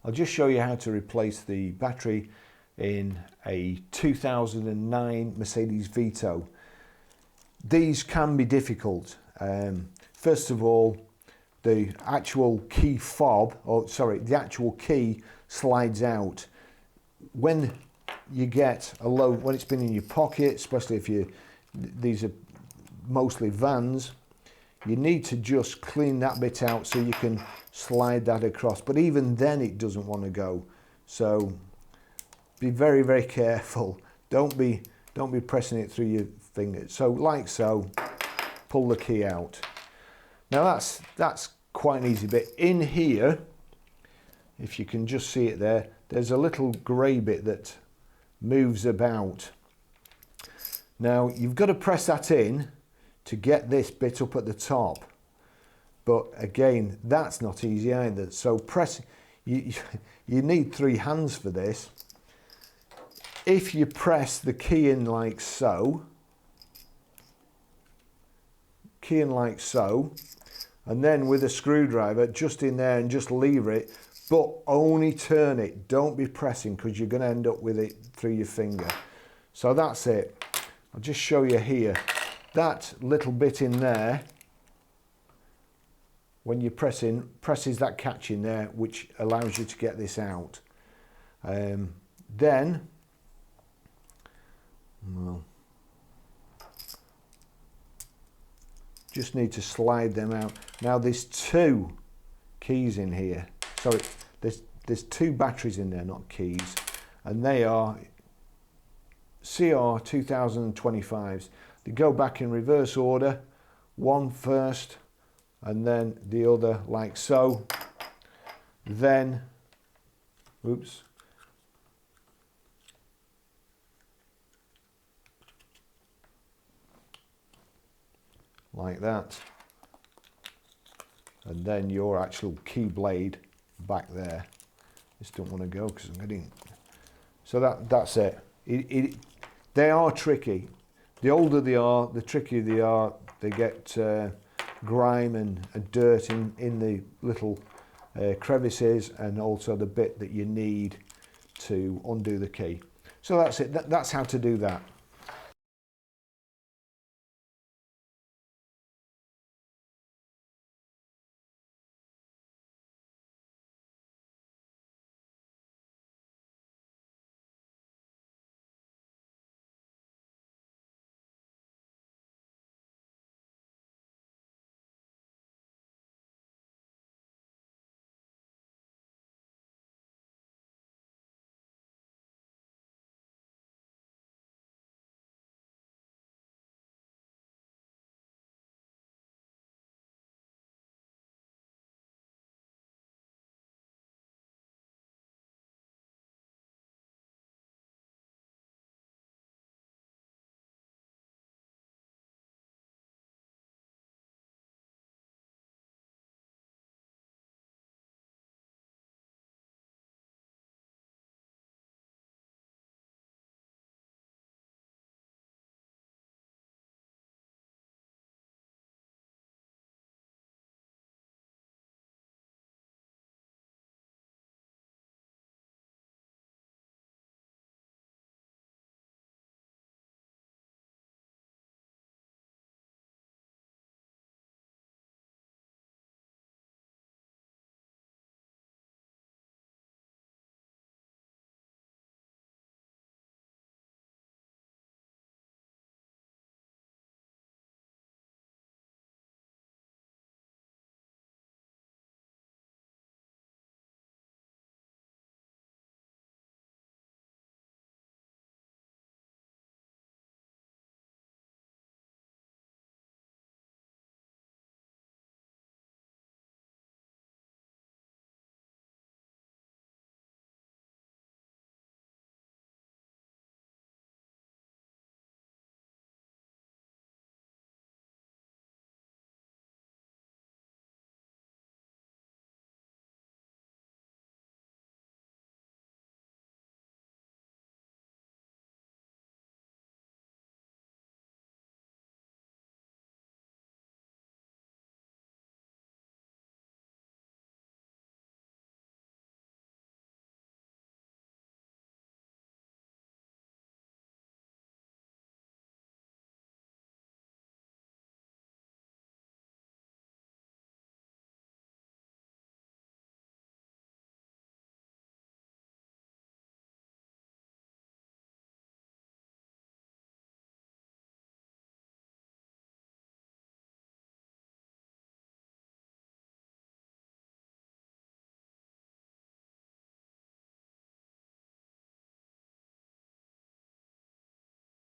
I'll just show you how to replace the battery in a 2009 Mercedes Vito. These can be difficult. First of all, the actual key fob, the actual key slides out. When you get a load, when it's been in your pocket, especially if these are mostly vans, you need to just clean that bit out so you can slide that across. But even then it doesn't want to go. So be very, very careful. Don't be pressing it through your fingers. So like so, pull the key out. Now that's quite an easy bit. In here, if you can just see it there, there's a little grey bit that moves about. Now you've got to press that in to get this bit up at the top. But again, that's not easy either. So you need 3 hands for this. If you press the key in like so, and then with a screwdriver just in there and just lever it, but only turn it. Don't be pressing because you're going to end up with it through your finger. So that's it. I'll just show you here. That little bit in there, when you presses that catch in there, which allows you to get this out. Then, well, just need to slide them out. Now there's 2 keys in here. Sorry, there's 2 batteries in there, not keys, and they are CR 2025s. They go back in reverse order, one first and then the other like so. Then, oops, like that, and then your actual key blade back there. Just don't want to go because I'm getting, so that's it. They are tricky. The older they are, the trickier they are. They get grime and dirt in the little crevices, and also the bit that you need to undo the key. So that's it. That's how to do that.